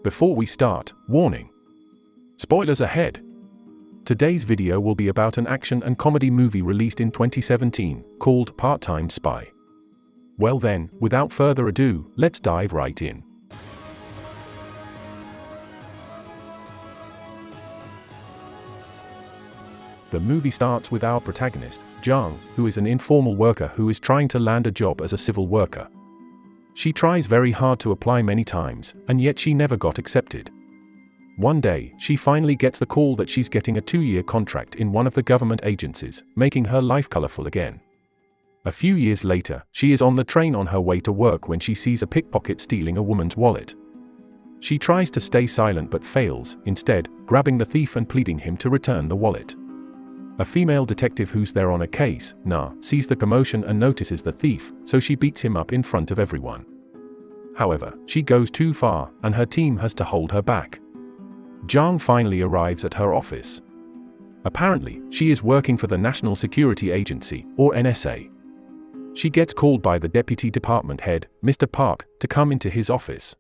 Before we start, warning. Spoilers ahead. Today's video will be about an action and comedy movie released in 2017, called Part-Time Spy. Well then, without further ado, let's dive right in. The movie starts with our protagonist, Jang, who is an informal worker who is trying to land a job as a civil worker. She tries very hard to apply many times, and yet she never got accepted. One day, she finally gets the call that she's getting a 2-year contract in one of the government agencies, making her life colorful again. A few years later, she is on the train on her way to work when she sees a pickpocket stealing a woman's wallet. She tries to stay silent but fails, instead, grabbing the thief and pleading him to return the wallet. A female detective who's there on a case, Na, sees the commotion and notices the thief, so she beats him up in front of everyone. However, she goes too far, and her team has to hold her back. Jang finally arrives at her office. Apparently, she is working for the National Security Agency, or NSA. She gets called by the deputy department head, Mr. Park, to come into his office.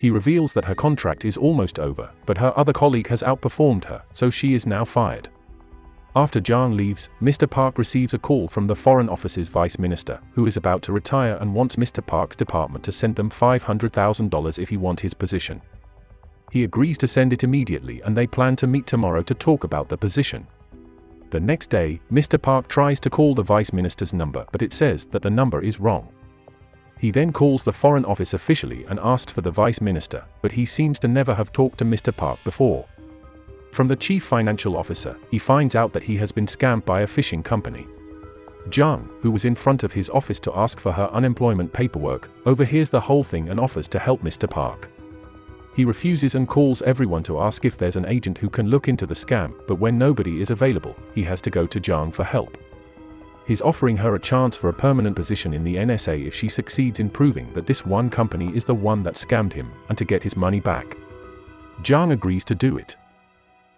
He reveals that her contract is almost over, but her other colleague has outperformed her, so she is now fired. After Jang leaves, Mr. Park receives a call from the Foreign Office's vice minister, who is about to retire and wants Mr. Park's department to send them $500,000 if he wants his position. He agrees to send it immediately and they plan to meet tomorrow to talk about the position. The next day, Mr. Park tries to call the vice minister's number, but it says that the number is wrong. He then calls the Foreign Office officially and asks for the vice minister, but he seems to never have talked to Mr. Park before. From the chief financial officer, he finds out that he has been scammed by a phishing company. Jang, who was in front of his office to ask for her unemployment paperwork, overhears the whole thing and offers to help Mr. Park. He refuses and calls everyone to ask if there's an agent who can look into the scam, but when nobody is available, he has to go to Jang for help. He's offering her a chance for a permanent position in the NSA if she succeeds in proving that this one company is the one that scammed him, and to get his money back. Jang agrees to do it.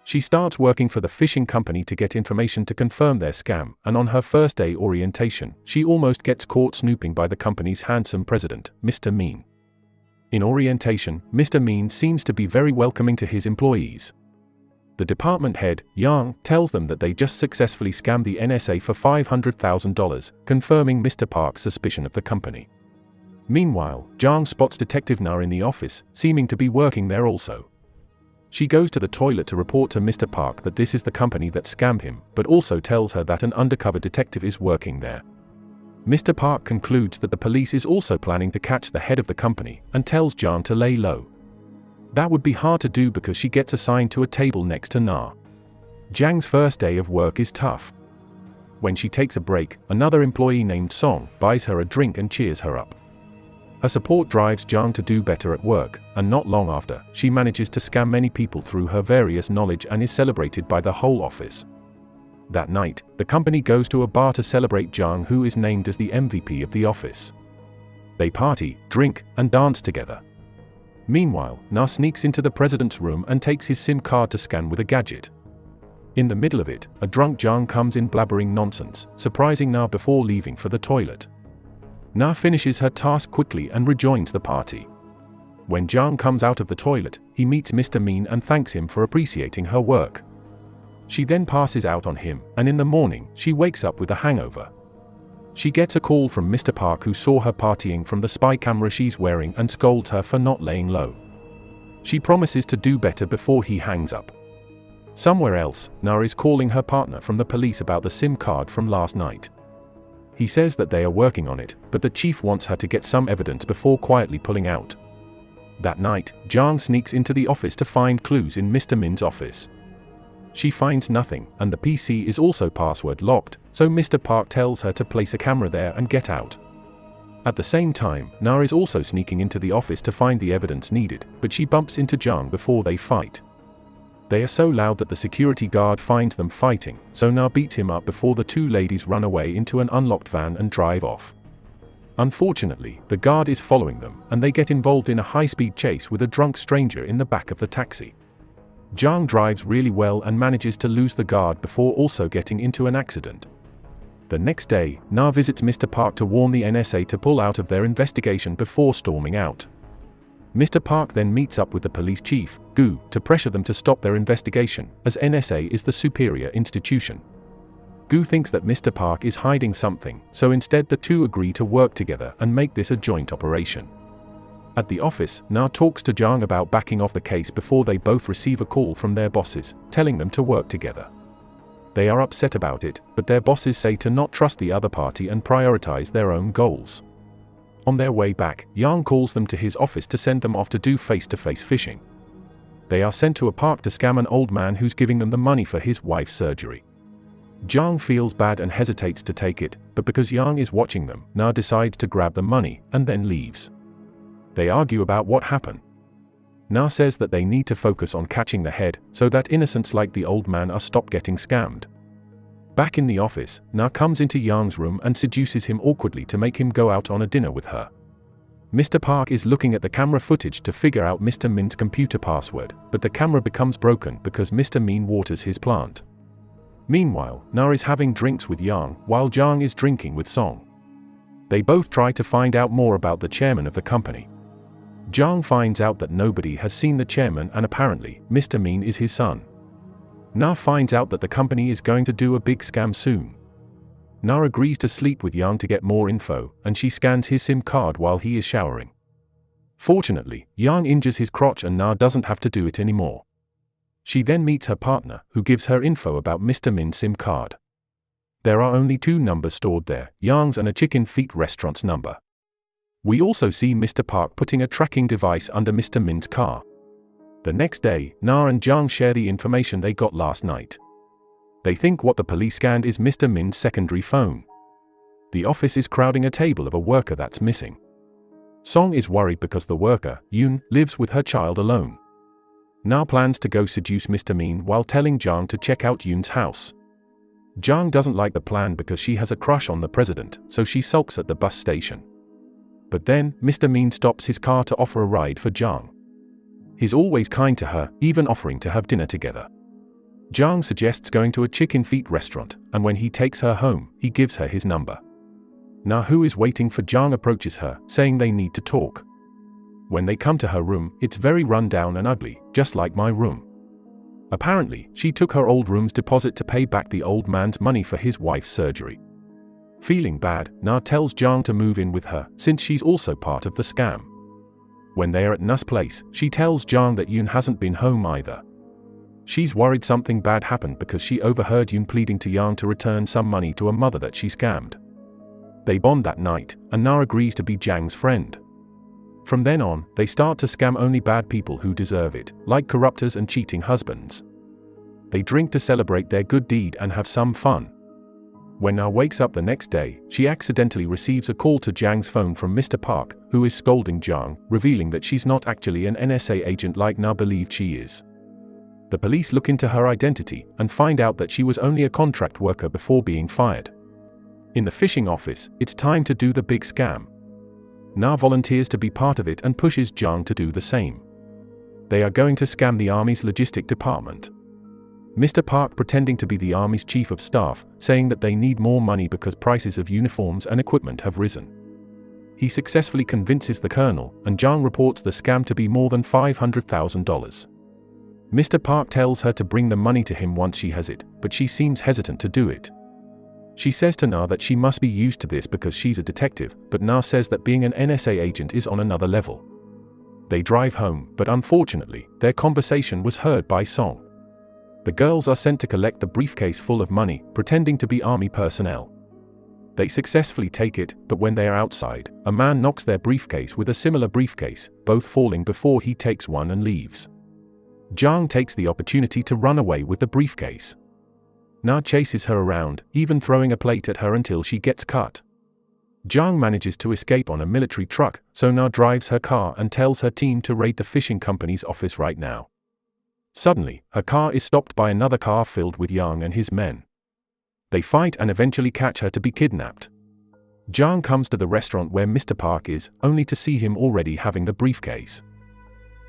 She starts working for the phishing company to get information to confirm their scam, and on her first day orientation, she almost gets caught snooping by the company's handsome president, Mr. Mean. In orientation, Mr. Mean seems to be very welcoming to his employees. The department head, Yang, tells them that they just successfully scammed the NSA for $500,000, confirming Mr. Park's suspicion of the company. Meanwhile, Jang spots Detective Na in the office, seeming to be working there also. She goes to the toilet to report to Mr. Park that this is the company that scammed him, but also tells her that an undercover detective is working there. Mr. Park concludes that the police is also planning to catch the head of the company, and tells Jang to lay low. That would be hard to do because she gets assigned to a table next to Na. Jang's first day of work is tough. When she takes a break, another employee named Song buys her a drink and cheers her up. Her support drives Jang to do better at work, and not long after, she manages to scam many people through her various knowledge and is celebrated by the whole office. That night, the company goes to a bar to celebrate Jang, who is named as the MVP of the office. They party, drink, and dance together. Meanwhile, Na sneaks into the president's room and takes his SIM card to scan with a gadget. In the middle of it, a drunk Jang comes in blabbering nonsense, surprising Na before leaving for the toilet. Na finishes her task quickly and rejoins the party. When Jang comes out of the toilet, he meets Mr. Mean and thanks him for appreciating her work. She then passes out on him, and in the morning, she wakes up with a hangover. She gets a call from Mr. Park, who saw her partying from the spy camera she's wearing and scolds her for not laying low. She promises to do better before he hangs up. Somewhere else, Na is calling her partner from the police about the SIM card from last night. He says that they are working on it, but the chief wants her to get some evidence before quietly pulling out. That night, Jang sneaks into the office to find clues in Mr. Min's office. She finds nothing, and the PC is also password locked, so Mr. Park tells her to place a camera there and get out. At the same time, Na is also sneaking into the office to find the evidence needed, but she bumps into Jang before they fight. They are so loud that the security guard finds them fighting, so Na beats him up before the two ladies run away into an unlocked van and drive off. Unfortunately, the guard is following them, and they get involved in a high-speed chase with a drunk stranger in the back of the taxi. Jang drives really well and manages to lose the guard before also getting into an accident. The next day, Na visits Mr. Park to warn the NSA to pull out of their investigation before storming out. Mr. Park then meets up with the police chief, Gu, to pressure them to stop their investigation, as NSA is the superior institution. Gu thinks that Mr. Park is hiding something, so instead the two agree to work together and make this a joint operation. At the office, Na talks to Jang about backing off the case before they both receive a call from their bosses, telling them to work together. They are upset about it, but their bosses say to not trust the other party and prioritize their own goals. On their way back, Yang calls them to his office to send them off to do face-to-face phishing. They are sent to a park to scam an old man who's giving them the money for his wife's surgery. Jang feels bad and hesitates to take it, but because Yang is watching them, Na decides to grab the money, and then leaves. They argue about what happened. Na says that they need to focus on catching the head, so that innocents like the old man are stopped getting scammed. Back in the office, Na comes into Yang's room and seduces him awkwardly to make him go out on a dinner with her. Mr. Park is looking at the camera footage to figure out Mr. Min's computer password, but the camera becomes broken because Mr. Min waters his plant. Meanwhile, Na is having drinks with Yang, while Jang is drinking with Song. They both try to find out more about the chairman of the company. Jang finds out that nobody has seen the chairman and apparently, Mr. Min is his son. Na finds out that the company is going to do a big scam soon. Na agrees to sleep with Yang to get more info, and she scans his SIM card while he is showering. Fortunately, Yang injures his crotch and Na doesn't have to do it anymore. She then meets her partner, who gives her info about Mr. Min's SIM card. There are only two numbers stored there, Yang's and a Chicken Feet restaurant's number. We also see Mr. Park putting a tracking device under Mr. Min's car. The next day, Na and Jang share the information they got last night. They think what the police scanned is Mr. Min's secondary phone. The office is crowding a table of a worker that's missing. Song is worried because the worker, Yoon, lives with her child alone. Na plans to go seduce Mr. Min while telling Jang to check out Yoon's house. Jang doesn't like the plan because she has a crush on the president, so she sulks at the bus station. But then, Mr. Min stops his car to offer a ride for Jang. He's always kind to her, even offering to have dinner together. Jang suggests going to a Chicken Feet restaurant, and when he takes her home, he gives her his number. Na, who is waiting for Jang, approaches her, saying they need to talk. When they come to her room, it's very run down and ugly, just like my room. Apparently, she took her old room's deposit to pay back the old man's money for his wife's surgery. Feeling bad, Na tells Jang to move in with her, since she's also part of the scam. When they are at Na's place, she tells Jang that Yoon hasn't been home either. She's worried something bad happened because she overheard Yoon pleading to Yang to return some money to a mother that she scammed. They bond that night, and Na agrees to be Jang's friend. From then on, they start to scam only bad people who deserve it, like corruptors and cheating husbands. They drink to celebrate their good deed and have some fun. When Na wakes up the next day, she accidentally receives a call to Jang's phone from Mr. Park, who is scolding Jang, revealing that she's not actually an NSA agent like Na believed she is. The police look into her identity and find out that she was only a contract worker before being fired. In the phishing office, it's time to do the big scam. Na volunteers to be part of it and pushes Jang to do the same. They are going to scam the army's logistic department. Mr. Park pretending to be the army's chief of staff, saying that they need more money because prices of uniforms and equipment have risen. He successfully convinces the colonel, and Jang reports the scam to be more than $500,000. Mr. Park tells her to bring the money to him once she has it, but she seems hesitant to do it. She says to Na that she must be used to this because she's a detective, but Na says that being an NSA agent is on another level. They drive home, but unfortunately, their conversation was heard by Song. The girls are sent to collect the briefcase full of money, pretending to be army personnel. They successfully take it, but when they are outside, a man knocks their briefcase with a similar briefcase, both falling before he takes one and leaves. Jang takes the opportunity to run away with the briefcase. Na chases her around, even throwing a plate at her until she gets cut. Jang manages to escape on a military truck, so Na drives her car and tells her team to raid the fishing company's office right now. Suddenly, her car is stopped by another car filled with Yang and his men. They fight and eventually catch her to be kidnapped. Jang comes to the restaurant where Mr. Park is, only to see him already having the briefcase.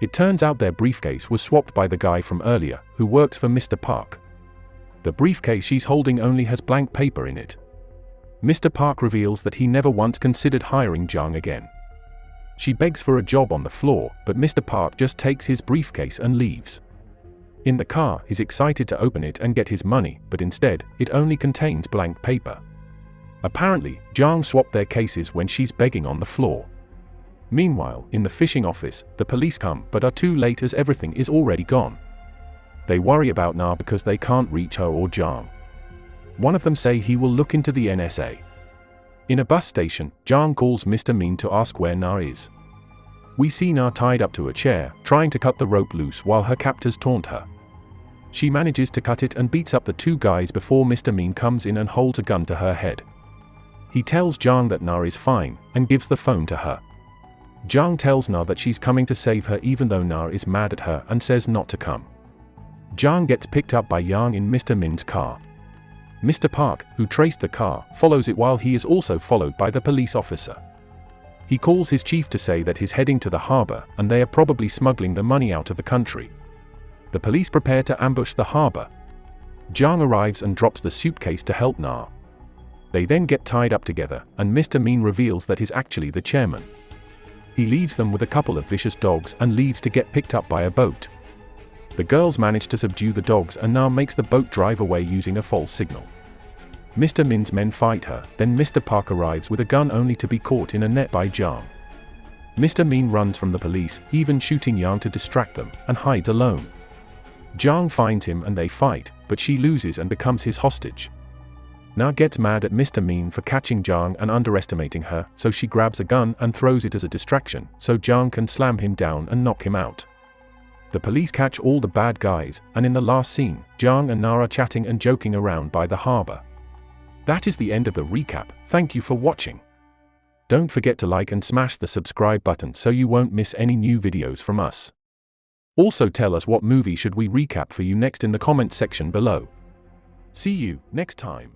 It turns out their briefcase was swapped by the guy from earlier, who works for Mr. Park. The briefcase she's holding only has blank paper in it. Mr. Park reveals that he never once considered hiring Jang again. She begs for a job on the floor, but Mr. Park just takes his briefcase and leaves. In the car, he's excited to open it and get his money, but instead, it only contains blank paper. Apparently, Jang swapped their cases when she's begging on the floor. Meanwhile, in the fishing office, the police come but are too late as everything is already gone. They worry about Na because they can't reach her or Jang. One of them say he will look into the NSA. In a bus station, Jang calls Mr. Min to ask where Na is. We see Na tied up to a chair, trying to cut the rope loose while her captors taunt her. She manages to cut it and beats up the two guys before Mr. Min comes in and holds a gun to her head. He tells Jang that Na is fine, and gives the phone to her. Jang tells Na that she's coming to save her even though Na is mad at her and says not to come. Jang gets picked up by Yang in Mr. Min's car. Mr. Park, who traced the car, follows it while he is also followed by the police officer. He calls his chief to say that he's heading to the harbor and they are probably smuggling the money out of the country. The police prepare to ambush the harbor. Jang arrives and drops the suitcase to help Na. They then get tied up together, and Mr. Min reveals that he's actually the chairman. He leaves them with a couple of vicious dogs and leaves to get picked up by a boat. The girls manage to subdue the dogs and Na makes the boat drive away using a false signal. Mr. Min's men fight her, then Mr. Park arrives with a gun only to be caught in a net by Jang. Mr. Min runs from the police, even shooting Yang to distract them, and hides alone. Jang finds him and they fight, but she loses and becomes his hostage. Na gets mad at Mr. Min for catching Jang and underestimating her, so she grabs a gun and throws it as a distraction, so Jang can slam him down and knock him out. The police catch all the bad guys, and in the last scene, Jang and Na are chatting and joking around by the harbor. That is the end of the recap. Thank you for watching. Don't forget to like and smash the subscribe button so you won't miss any new videos from us. Also tell us what movie should we recap for you next in the comment section below. See you next time.